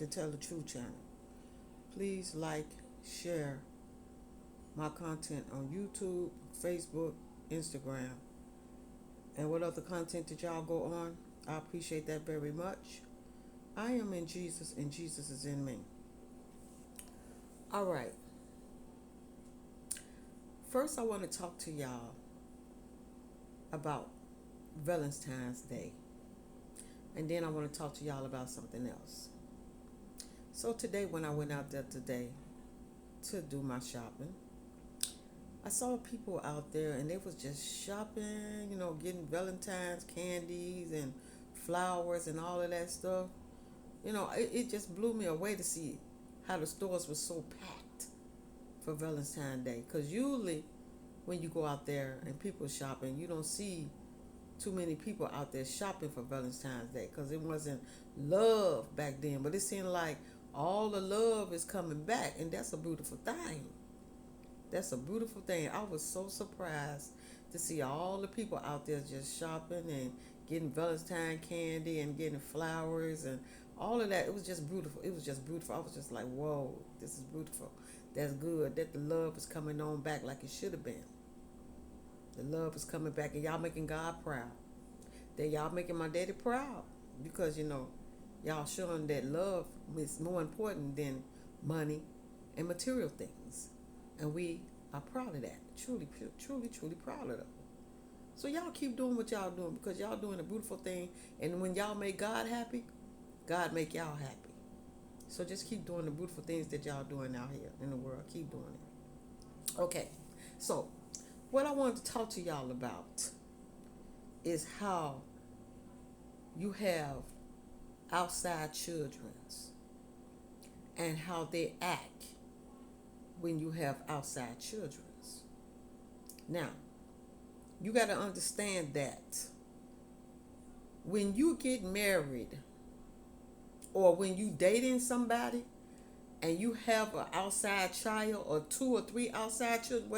to Tell the Truth channel. Please like, share my content on YouTube, Facebook, Instagram, and what other content that y'all go on. I appreciate that very much. I am in Jesus and Jesus is in me. All right. First, I want to talk to y'all about Valentine's Day. And then I want to talk to y'all about something else. So today when I went out there today to do my shopping, I saw people out there and they was just shopping, getting Valentine's candies and flowers and all of that stuff. It just blew me away to see how the stores were so packed for Valentine's Day. Because usually when you go out there and people shopping, you don't see too many people out there shopping for Valentine's Day because it wasn't love back then. But it seemed like all the love is coming back, and that's a beautiful thing. That's a beautiful thing. I was so surprised to see all the people out there just shopping and getting Valentine candy and getting flowers and all of that. It was just beautiful. It was just beautiful. I was just like, whoa, this is beautiful. That's good that the love is coming on back like it should have been. The love is coming back, and y'all making God proud. That y'all making my daddy proud because, y'all showing that love is more important than money and material things. And we are proud of that. Truly, truly, truly proud of it. So y'all keep doing what y'all doing because y'all doing a beautiful thing. And when y'all make God happy, God make y'all happy. So just keep doing the beautiful things that y'all doing out here in the world. Keep doing it. Okay. So what I wanted to talk to y'all about is how you have outside children and how they act when you have outside children. Now, you got to understand that when you get married or when you dating somebody and you have an outside child or 2 or 3 outside children,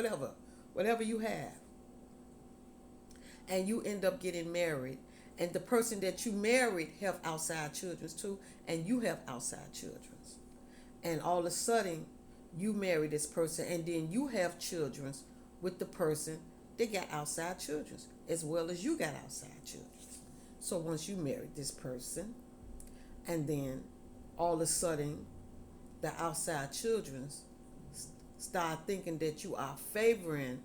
whatever you have, and you end up getting married, and the person that you married have outside children too, and you have outside children, and all of a sudden you marry this person and then you have children with the person that got outside children as well as you got outside children. So once you married this person and then all of a sudden the outside children start thinking that you are favoring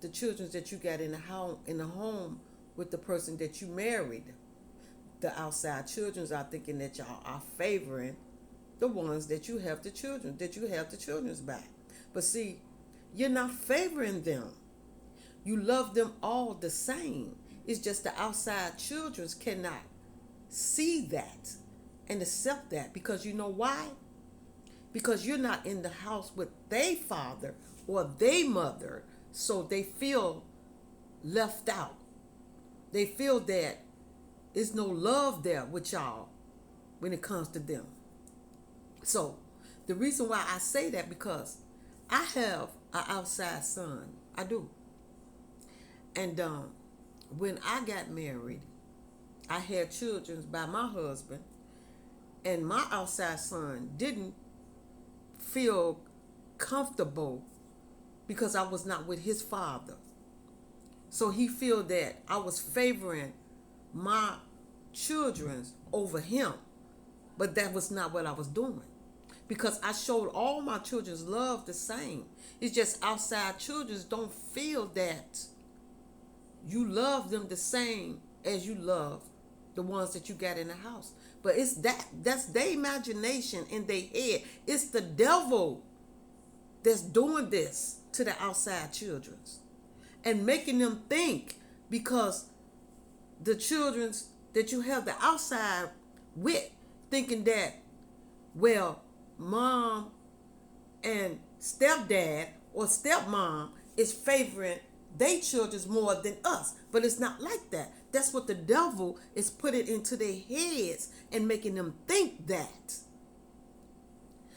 the children that you got in the home with the person that you married. The outside children are thinking that y'all are favoring the ones that you have the children's back. But see, you're not favoring them. You love them all the same. It's just the outside children cannot see that and accept that because you know why? Because you're not in the house with their father or their mother, so they feel left out. They feel that there's no love there with y'all when it comes to them. So the reason why I say that because I have an outside son. I do. And when I got married, I had children by my husband, and my outside son didn't feel comfortable because I was not with his father. So he feel that I was favoring my children over him. But that was not what I was doing. Because I showed all my children's love the same. It's just outside children don't feel that you love them the same as you love the ones that you got in the house. But it's that's their imagination in their head. It's the devil that's doing this to the outside children and making them think because the children that you have the outside with thinking that, well, mom and stepdad or stepmom is favoring their children more than us. But it's not like that. That's what the devil is putting into their heads and making them think that.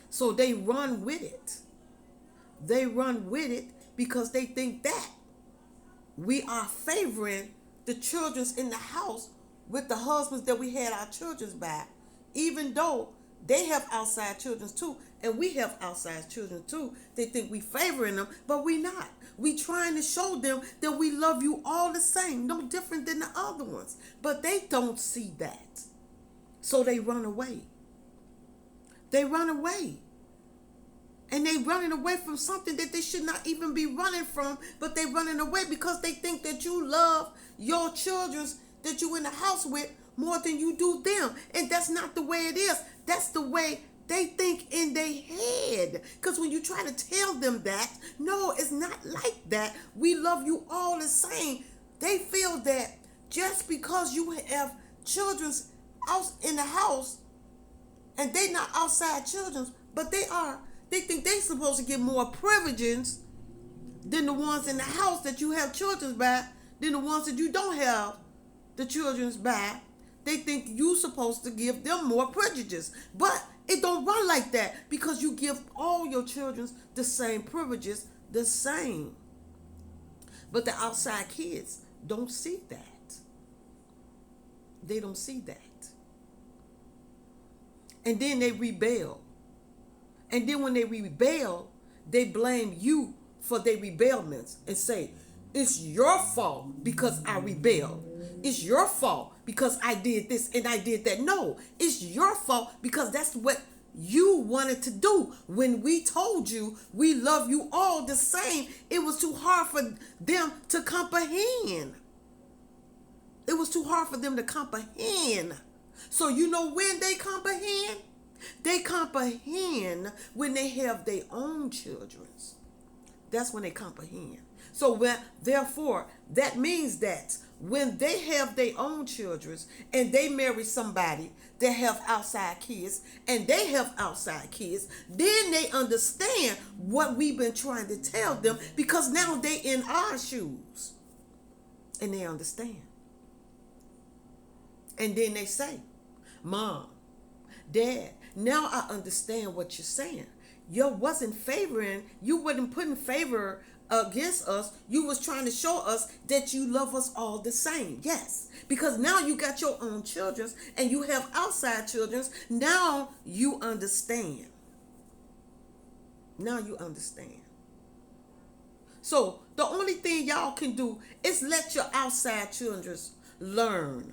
So they run with it. They run with it because they think that we are favoring the children in the house with the husbands that we had our children by, even though They have outside children too, and we have outside children too. They think we favoring them, but we not. We trying to show them that we love you all the same, no different than the other ones. But they don't see that. So they run away. They run away. And they running away from something that they should not even be running from, but they running away because they think that you love your children that you in the house with more than you do them. And that's not the way it is. That's the way they think in their head. Because when you try to tell them that, no, it's not like that. We love you all the same. They feel that just because you have children out in the house and they not outside children, but they are. They think they supposed to get more privileges than the ones in the house that you have children by, than the ones that you don't have the children's by. They think you supposed to give them more privileges. But it don't run like that because you give all your children the same privileges, the same. But the outside kids don't see that. They don't see that. And then they rebel. And then when they rebel, they blame you for their rebellions and say, it's your fault because I rebelled. It's your fault because I did this and I did that. No, it's your fault because that's what you wanted to do. When we told you we love you all the same, it was too hard for them to comprehend. It was too hard for them to comprehend. So you know when they comprehend? They comprehend when they have their own children. That's when they comprehend. So therefore, that means that when they have their own children and they marry somebody that have outside kids and they have outside kids, then they understand what we've been trying to tell them because now they in our shoes and they understand. And then they say, Mom, Dad, now I understand what you're saying. You wasn't putting favor against us. You was trying to show us that you love us all the same. Yes, because now you got your own children and you have outside children. Now you understand. Now you understand. So the only thing y'all can do is let your outside children learn,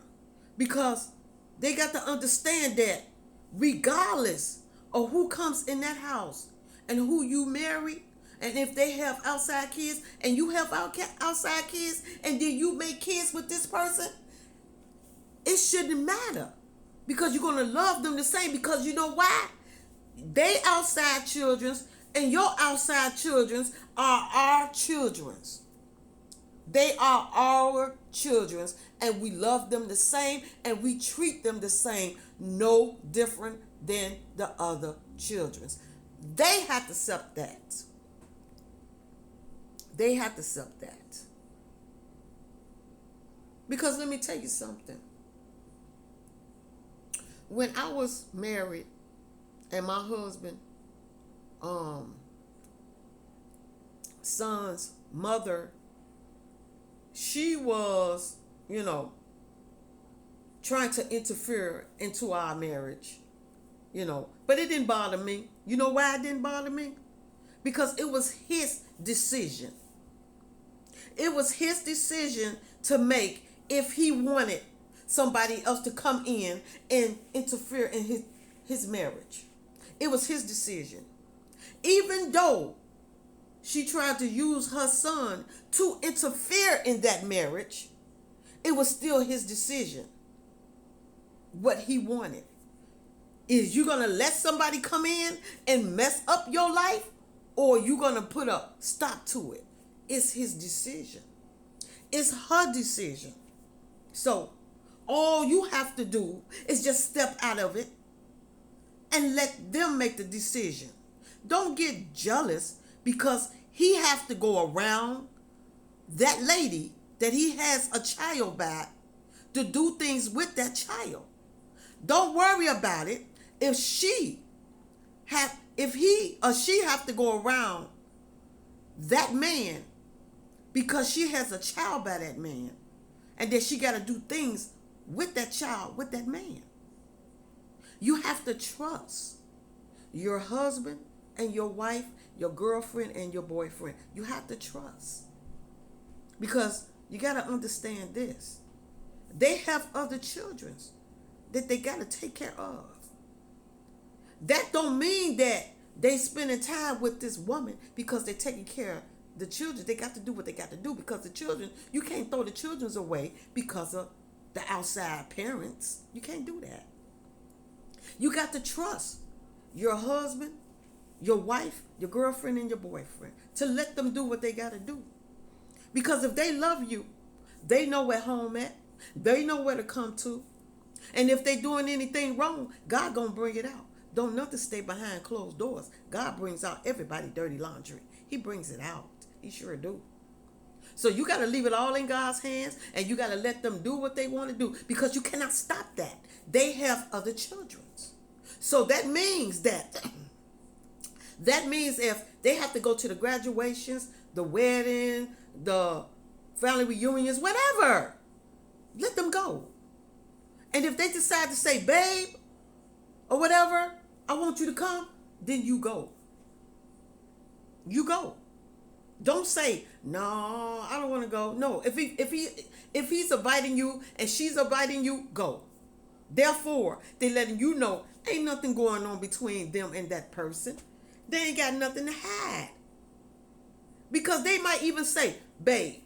because they got to understand that regardless of who comes in that house and who you marry, and if they have outside kids and you have outside kids and then you make kids with this person, it shouldn't matter because you're going to love them the same, because you know why? They outside children and your outside children are our children. They are our children and we love them the same and we treat them the same, no different than the other children. They have to accept that. They have to accept that. Because let me tell you something. When I was married and my husband, son's mother, she was, trying to interfere into our marriage, but it didn't bother me. You know why it didn't bother me? Because it was his decision. It was his decision to make if he wanted somebody else to come in and interfere in his marriage. It was his decision. Even though she tried to use her son to interfere in that marriage, it was still his decision. What he wanted. Is you going to let somebody come in and mess up your life, or you going to put a stop to it? It's his decision. It's her decision. So all you have to do is just step out of it and let them make the decision. Don't get jealous because he has to go around that lady that he has a child by to do things with that child. Don't worry about it. If he or she have to go around that man because she has a child by that man, and then she got to do things with that child, with that man. You have to trust your husband and your wife, your girlfriend and your boyfriend. You have to trust. Because you got to understand this. They have other children that they got to take care of. That don't mean that they spending time with this woman because they're taking care of the children. They got to do what they got to do because the children, you can't throw the children away because of the outside parents. You can't do that. You got to trust your husband, your wife, your girlfriend, and your boyfriend to let them do what they got to do. Because if they love you, they know where home at. They know where to come to. And if they doing anything wrong, God gonna bring it out. Don't nothing stay behind closed doors. God brings out everybody dirty laundry. He brings it out. He sure do. So you got to leave it all in God's hands, and you got to let them do what they want to do, because you cannot stop that. They have other children. So that means if they have to go to the graduations, the wedding, the family reunions, whatever, let them go. And if they decide to say, babe, or whatever, I want you to come, then you go. You go. Don't say, no, I don't want to go. No, if he's inviting you and she's inviting you, go. Therefore, they're letting you know ain't nothing going on between them and that person. They ain't got nothing to hide. Because they might even say, babe,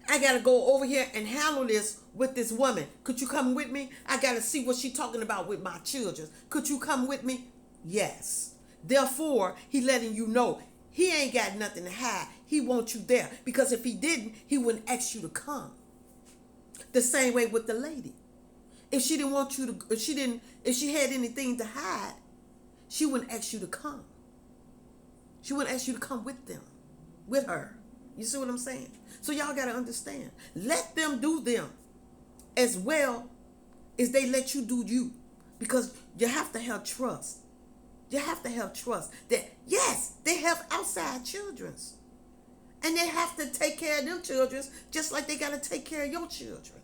I got to go over here and handle this with this woman. Could you come with me? I got to see what she's talking about with my children. Could you come with me? Yes. Therefore, he letting you know he ain't got nothing to hide. He wants you there. Because if he didn't, he wouldn't ask you to come. The same way with the lady. If she didn't want you to, if she had anything to hide, she wouldn't ask you to come. She wouldn't ask you to come with them, with her. You see what I'm saying? So y'all got to understand. Let them do them as well as they let you do you. Because you have to have trust. You have to have trust that, yes, they have outside children. And they have to take care of them children just like they got to take care of your children.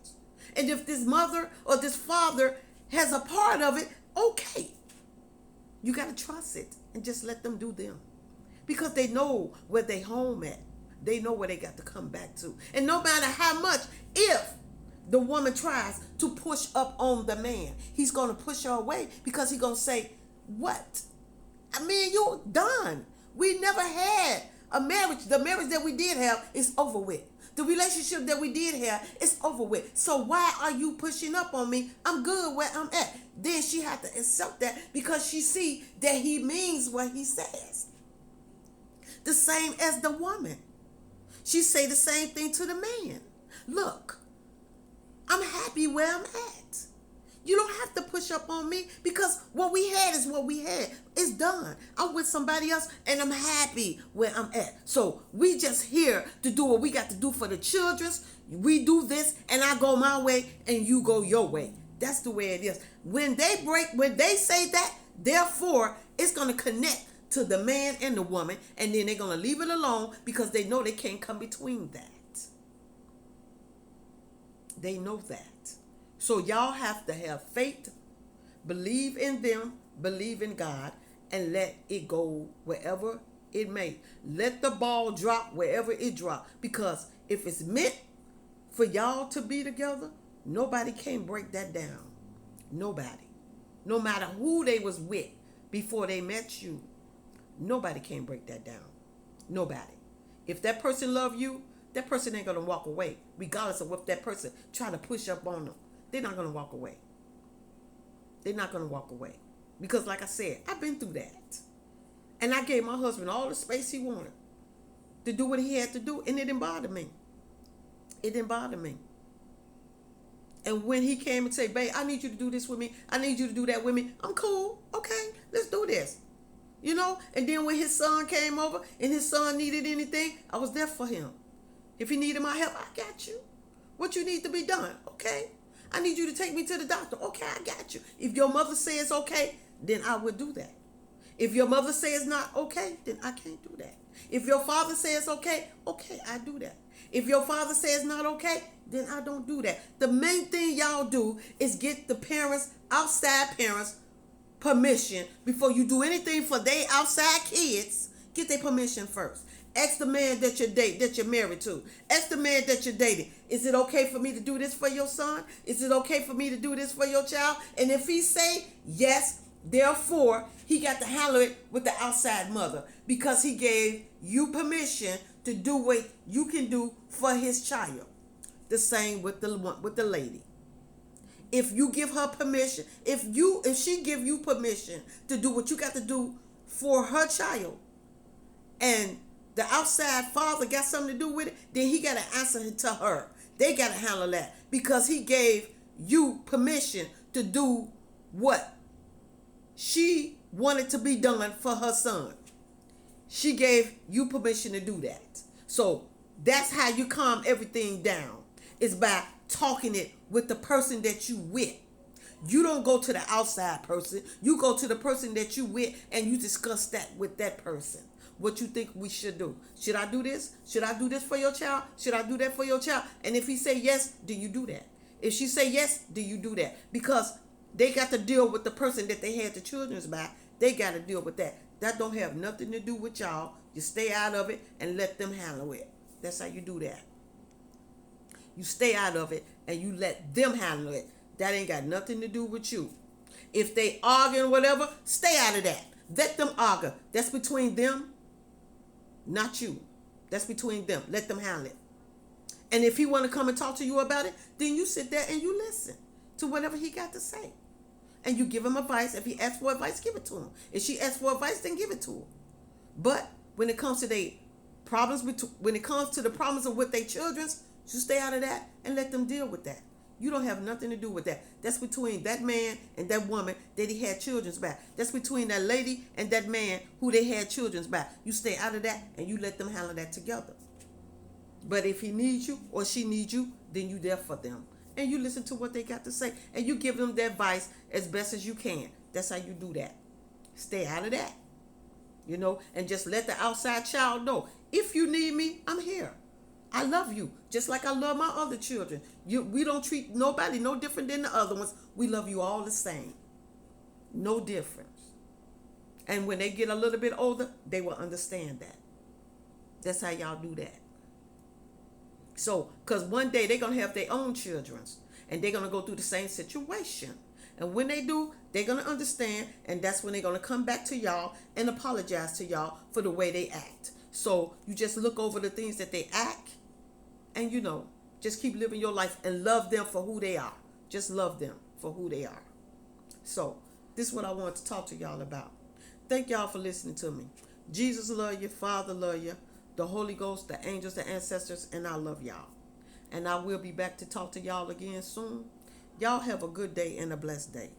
And if this mother or this father has a part of it, okay. You got to trust it and just let them do them. Because they know where they home at. They know where they got to come back to. And no matter how much, if the woman tries to push up on the man, he's going to push her away because he's going to say, what? I mean, you're done. We never had a marriage. The marriage that we did have is over with. The relationship that we did have is over with. So why are you pushing up on me? I'm good where I'm at. Then she had to accept that because she see that he means what he says. The same as the woman. She say the same thing to the man. Look, I'm happy where I'm at. You don't have to push up on me because what we had is what we had. It's done. I'm with somebody else and I'm happy where I'm at. So we just here to do what we got to do for the children. We do this and I go my way and you go your way. That's the way it is. When they say that, therefore, it's going to connect to the man and the woman, and then they're going to leave it alone because they know they can't come between that. They know that. So y'all have to have faith, believe in them, believe in God, and let it go wherever it may. Let the ball drop wherever it drop. Because if it's meant for y'all to be together, nobody can break that down. Nobody. No matter who they was with before they met you, nobody can break that down. Nobody. If that person love you, that person ain't going to walk away, regardless of what that person trying to push up on them. They're not going to walk away. They're not going to walk away. Because like I said, I've been through that. And I gave my husband all the space he wanted to do what he had to do. And it didn't bother me. It didn't bother me. And when he came and said, babe, I need you to do this with me. I need you to do that with me. I'm cool. Okay, let's do this. You know, and then when his son came over and his son needed anything, I was there for him. If he needed my help, I got you. What you need to be done, okay? I need you to take me to the doctor. Okay, I got you. If your mother says okay, then I would do that. If your mother says not okay, then I can't do that. If your father says okay, I do that. If your father says not okay, then I don't do that. The main thing y'all do is get the parents, outside parents, permission before you do anything for they outside kids. Get their permission first. Ask the man that you're married to. Ask the man that you're dating. Is it okay for me to do this for your son? Is it okay for me to do this for your child? And if he say yes, therefore he got to handle it with the outside mother because he gave you permission to do what you can do for his child. The same with the lady. If you give her permission, if she give you permission to do what you got to do for her child, and the outside father got something to do with it, then he got to answer to her. They got to handle that because he gave you permission to do what she wanted to be done for her son. She gave you permission to do that. So that's how you calm everything down, is by talking it with the person that you with. You don't go to the outside person. You go to the person that you with and you discuss that with that person. What you think we should do. Should I do this? Should I do this for your child? Should I do that for your child? And if he say yes, do you do that? If she say yes, do you do that? Because they got to deal with the person that they had the children's by. They got to deal with that. That don't have nothing to do with y'all. You stay out of it and let them handle it. That's how you do that. You stay out of it and you let them handle it. That ain't got nothing to do with you. If they argue or whatever, stay out of that. Let them argue. That's between them, not you. That's between them. Let them handle it. And if he want to come and talk to you about it, then you sit there and you listen to whatever he got to say. And you give him advice. If he asks for advice, give it to him. If she asks for advice, then give it to him. But when it comes to the problems, when it comes to the problems of with their children's, you stay out of that and let them deal with that. You don't have nothing to do with that. That's between that man and that woman that he had children's by. That's between that lady and that man who they had children's by. You stay out of that and you let them handle that together. But if he needs you or she needs you, then you there for them. And you listen to what they got to say. And you give them their advice as best as you can. That's how you do that. Stay out of that. And just let the outside child know. If you need me, I'm here. I love you just like I love my other children. We don't treat nobody no different than the other ones. We love you all the same. No difference. And when they get a little bit older, they will understand that. That's how y'all do that. So, because one day they're going to have their own children and they're going to go through the same situation. And when they do, they're going to understand, and that's when they're going to come back to y'all and apologize to y'all for the way they act. So you just look over the things that they act and, just keep living your life and love them for who they are. Just love them for who they are. So this is what I want to talk to y'all about. Thank y'all for listening to me. Jesus love you. Father love you. The Holy Ghost, the angels, the ancestors, and I love y'all. And I will be back to talk to y'all again soon. Y'all have a good day and a blessed day.